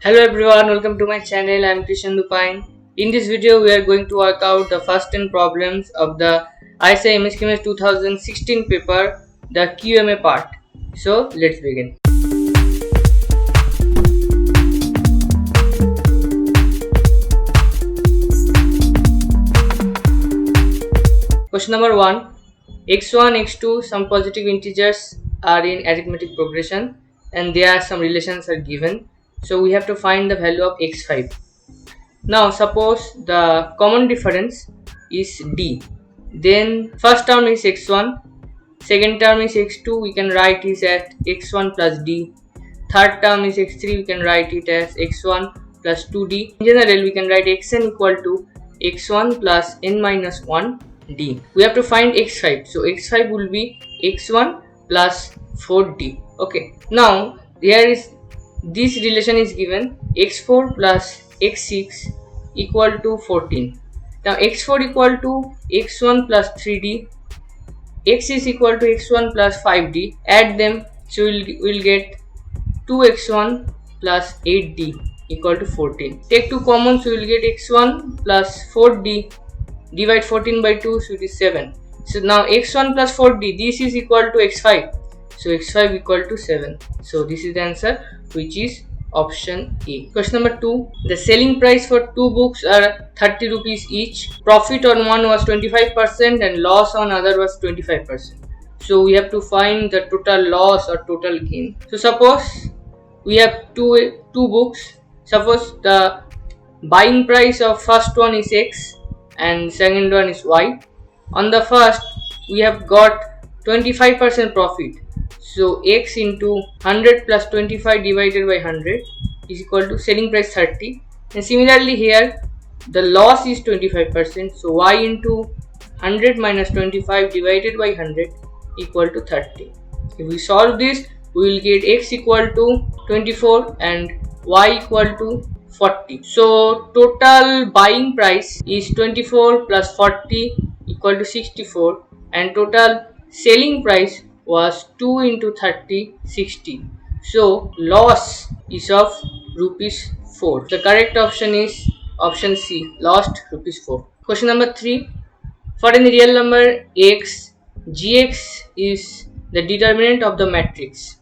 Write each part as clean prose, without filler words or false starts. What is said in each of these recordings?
Hello everyone, welcome to my channel. I am Krishan Lupine. In this video, we are going to work out the first 10 problems of the ISI MS Chemistry 2016 paper, the QMA part. So let's begin. Question number 1. x1, x2, some positive integers are in arithmetic progression and there are some relations are given. So we have to find the value of x5. Now suppose the common difference is d, then first term is x1, second term is x2, we can write it as x1 plus d, third term is x3, we can write it as x1 plus 2d. In general, we can write xn equal to x1 plus n minus 1 d. We have to find x5, so x5 will be x1 plus 4d. Okay, now here is this relation is given x4 plus x6 equal to 14. Now x4 equal to x1 plus 3d, x is equal to x1 plus 5d. Add them, so we'll get 2x1 plus 8d equal to 14. Take 2 common, so we'll get x1 plus 4d. Divide 14 by 2, so it is 7. So now x1 plus 4d, this is equal to x5. So x5 equal to 7. So this is the answer, which is option A. Question number 2. The selling price for 2 books are 30 rupees each. Profit on one was 25% and loss on other was 25%. So we have to find the total loss or total gain. So suppose we have two books. Suppose the buying price of first one is x and second one is y. On the first, we have got 25% profit. So x into 100 plus 25 divided by 100 is equal to selling price 30. And similarly here, the loss is 25%. So y into 100 minus 25 divided by 100 equal to 30. If we solve this, we will get x equal to 24 and y equal to 40. So total buying price is 24 plus 40 equal to 64 and total selling price was 2 into 30, 60. So loss is of rupees 4. The correct option is option C, lost rupees 4. Question number 3. For any real number x, gx is the determinant of the matrix.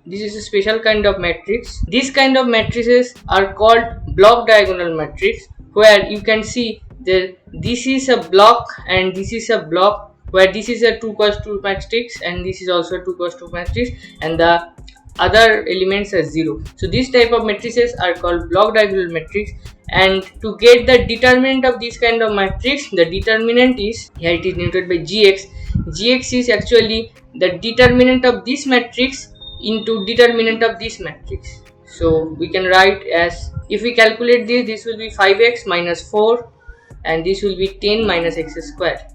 This is a special kind of matrix. This kind of matrices are called block diagonal matrix, where you can see that this is a block and this is a block, where this is a 2 cross 2 matrix and this is also a 2 cross 2 matrix and the other elements are 0. So this type of matrices are called block diagonal matrix, and to get the determinant of this kind of matrix, the determinant is, here it is denoted by gx. Gx is actually the determinant of this matrix into determinant of this matrix. So we can write as, if we calculate this will be 5x minus 4 and this will be 10 minus x square.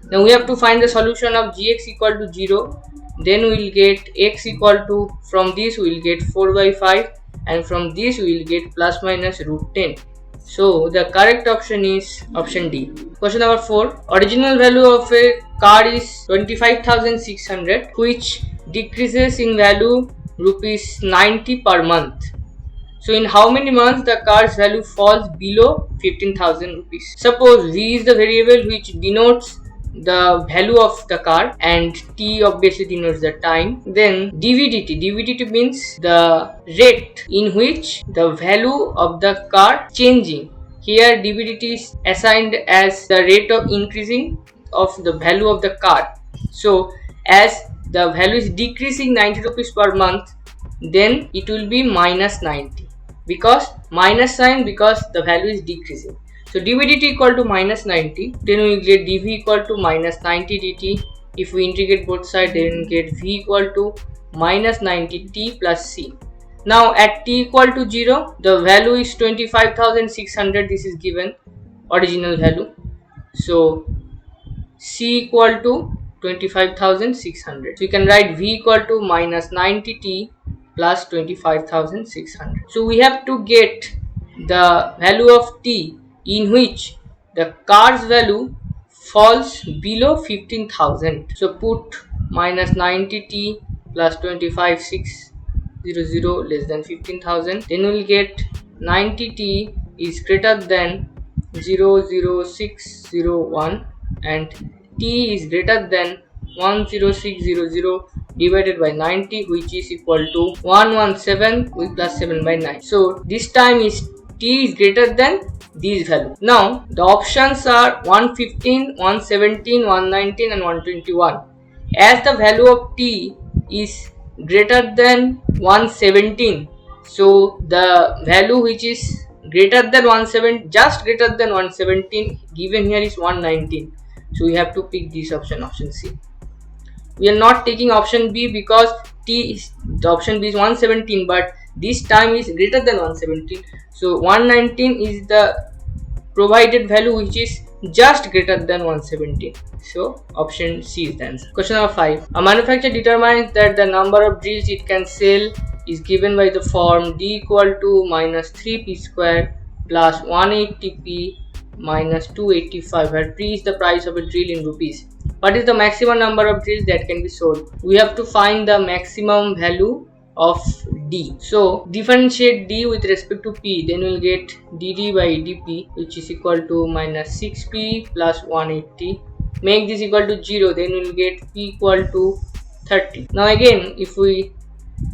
Now we have to find the solution of gx equal to 0. Then we will get x equal to, from this we will get 4 by 5 and from this we will get plus minus root 10. So the correct option is option D. Question number 4. Original value of a car is 25,600, which decreases in value rupees 90 per month. So in how many months the car's value falls below 15,000 rupees? Suppose V is the variable which denotes the value of the car and T obviously denotes the time. Then dVdt means the rate in which the value of the car changing. Here dVdt is assigned as the rate of increasing of the value of the car. So as the value is decreasing 90 rupees per month, then it will be minus 90, because minus sign, because the value is decreasing. So dVdt equal to minus 90, then we get dV equal to minus 90 dt. If we integrate both sides, then we get V equal to minus 90 t plus c. Now at t equal to 0, the value is 25,600, this is given original value. So c equal to 25,600. So you can write V equal to minus 90 t plus 25,600. So we have to get the value of t in which the car's value falls below 15,000. So put minus 90t plus 25,600 less than 15,000. Then we'll get 90t is greater than 00601 and t is greater than 10600 divided by 90, which is equal to 117 with plus 7 by 9. So this time is t is greater than these values. Now the options are 115, 117, 119 and 121. As the value of t is greater than 117, so the value which is greater than 117, just greater than 117 given here is 119. So we have to pick this option, option C. We are not taking option B because t is, the option B is 117, but this time is greater than 117. So 119 is the provided value which is just greater than 117. So option C is the answer. Question number 5. A manufacturer determines that the number of drills it can sell is given by the form D equal to minus 3p square plus 180p minus 285, where p is the price of a drill in rupees. What is the maximum number of drills that can be sold? We have to find the maximum value of D. So differentiate D with respect to P, then we'll get dd by dp, which is equal to minus 6p plus 180. Make this equal to 0, then we'll get p equal to 30. Now again, if we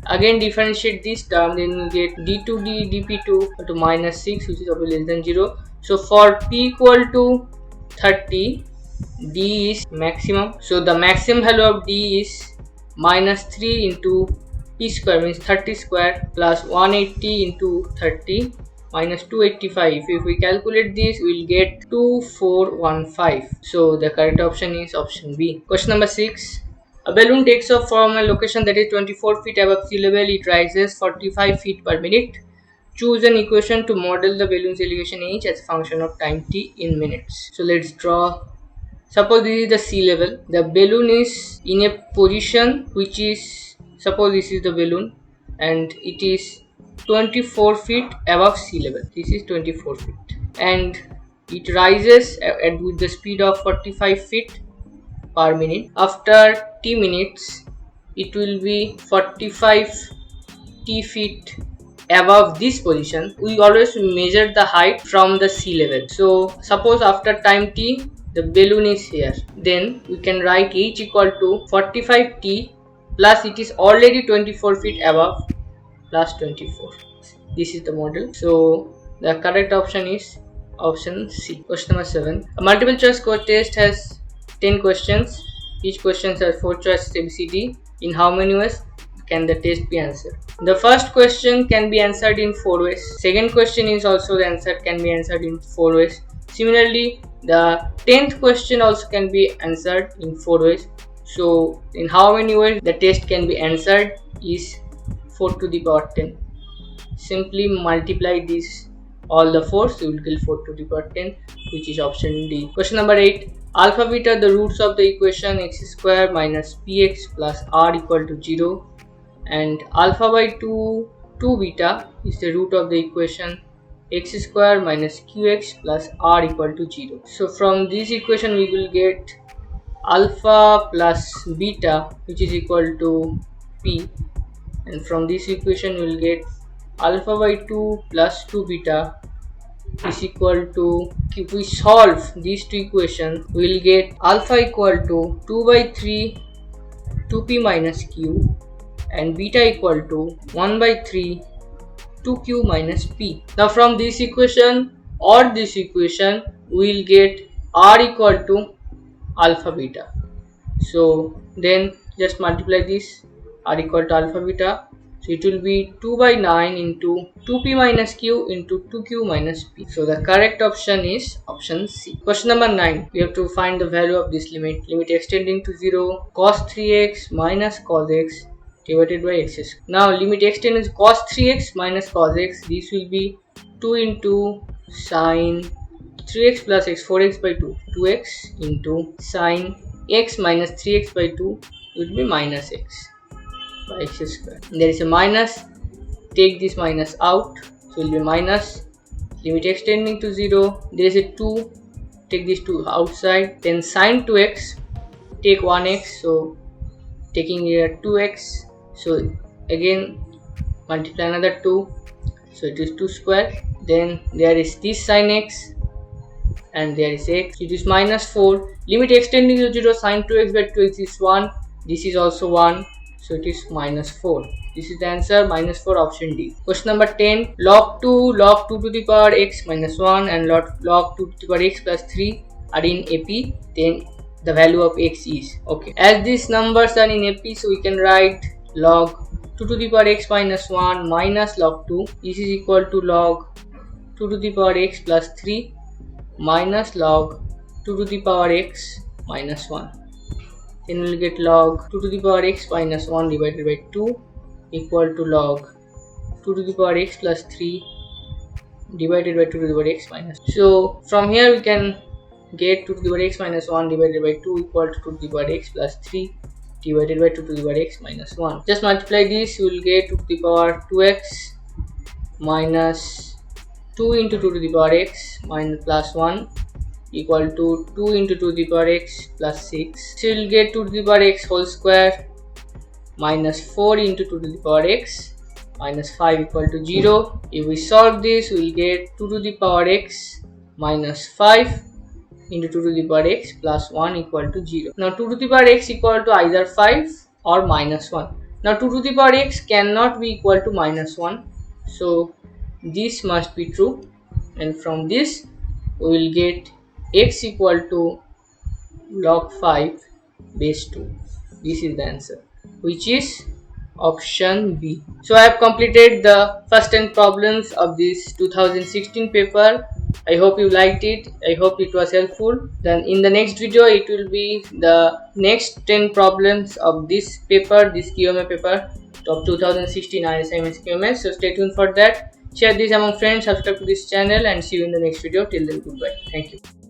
again differentiate this term, then we'll get d2d dp2 to minus 6, which is obviously less than 0. So for p equal to 30, D is maximum. So the maximum value of D is minus 3 into p square, means 30 square, plus 180 into 30 minus 285. If we calculate this, we will get 2415. So the correct option is option B. Question number 6. A balloon takes off from a location that is 24 feet above sea level. It rises 45 feet per minute. Choose an equation to model the balloon's elevation h as a function of time t in minutes. So let's draw. Suppose this is the sea level. The balloon is in a position which is, suppose this is the balloon and it is 24 feet above sea level. This is 24 feet and it rises with the speed of 45 feet per minute. After t minutes, it will be 45 t feet above this position. We always measure the height from the sea level. So suppose after time t, the balloon is here, then we can write h equal to 45t plus it is already 24 feet above plus 24. This is the model. So the correct option is option C. Question number 7. A multiple choice code test has 10 questions. Each question has 4 choices ABCD. In how many ways can the test be answered? The first question can be answered in 4 ways. Second question is also the answer can be answered in 4 ways. Similarly, the 10th question also can be answered in 4 ways. So in how many ways the test can be answered is 4 to the power 10. Simply multiply this all the 4, so you will get 4 to the power 10, which is option D. Question number 8. Alpha beta the roots of the equation x square minus px plus r equal to 0, and alpha by 2 beta is the root of the equation x square minus qx plus r equal to 0. So from this equation we will get alpha plus beta, which is equal to p, and from this equation we will get alpha by 2 plus 2 beta is equal to, if we solve these two equations, we will get alpha equal to 2 by 3 2p minus q and beta equal to 1 by 3 2q minus p. Now from this equation or this equation we will get r equal to alpha beta. So then just multiply this, r equal to alpha beta. So it will be 2 by 9 into 2p minus q into 2q minus p. So the correct option is option C. Question number 9. We have to find the value of this limit. Limit extending to 0 cos 3x minus cos x divided by x square. Now limit extending to cos 3x minus cos x. This will be 2 into sine 3x plus x, 4x by 2, 2x into sine x minus 3x by 2 will be minus x by x square. There is a minus, take this minus out, so it will be minus, limit extending to 0, there is a 2, take this 2 outside, then sine 2x, take 1x, so taking here 2x, so again multiply another 2, so it is 2 square. Then there is this sin x, and there is x, it is minus 4. Limit x tending to 0, sin 2x by 2x is 1. This is also 1, so it is minus 4. This is the answer, minus 4, option D. Question number 10. Log 2 to the power x minus 1 and log 2 to the power x plus 3 are in AP. Then the value of x is, okay, as these numbers are in AP, so we can write log 2 to the power x minus 1 minus log 2. This is equal to log 2 to the power x plus 3 minus log 2 to the power x minus 1. Then we will get log 2 to the power x minus 1 divided by 2 equal to log 2 to the power x plus 3 divided by 2 to the power x minus 1. So from here we can get 2 to the power x minus 1 divided by 2 equal to 2 to the power x plus 3 divided by 2 to the power x minus 1. Just multiply this, you will get 2 to the power 2x minus 2 into 2 to the power x minus plus 1 equal to 2 into 2 to the power x plus 6. So you will get 2 to the power x whole square minus 4 into 2 to the power x minus 5 equal to 0. If we solve this, we will get 2 to the power x minus 5 into 2 to the power x plus 1 equal to 0. Now 2 to the power x equal to either 5 or minus 1. Now 2 to the power x cannot be equal to minus 1. So this must be true, and from this we will get x equal to log 5 base 2. This is the answer, which is option B. So I have completed the first 10 problems of this 2016 paper. I hope you liked it. I hope it was helpful. Then in the next video it will be the next 10 problems of this paper, this QMA paper of 2016 ISMS QMS. So stay tuned for that. Share this among friends, subscribe to this channel, and see you in the next video. Till then, goodbye. Thank you.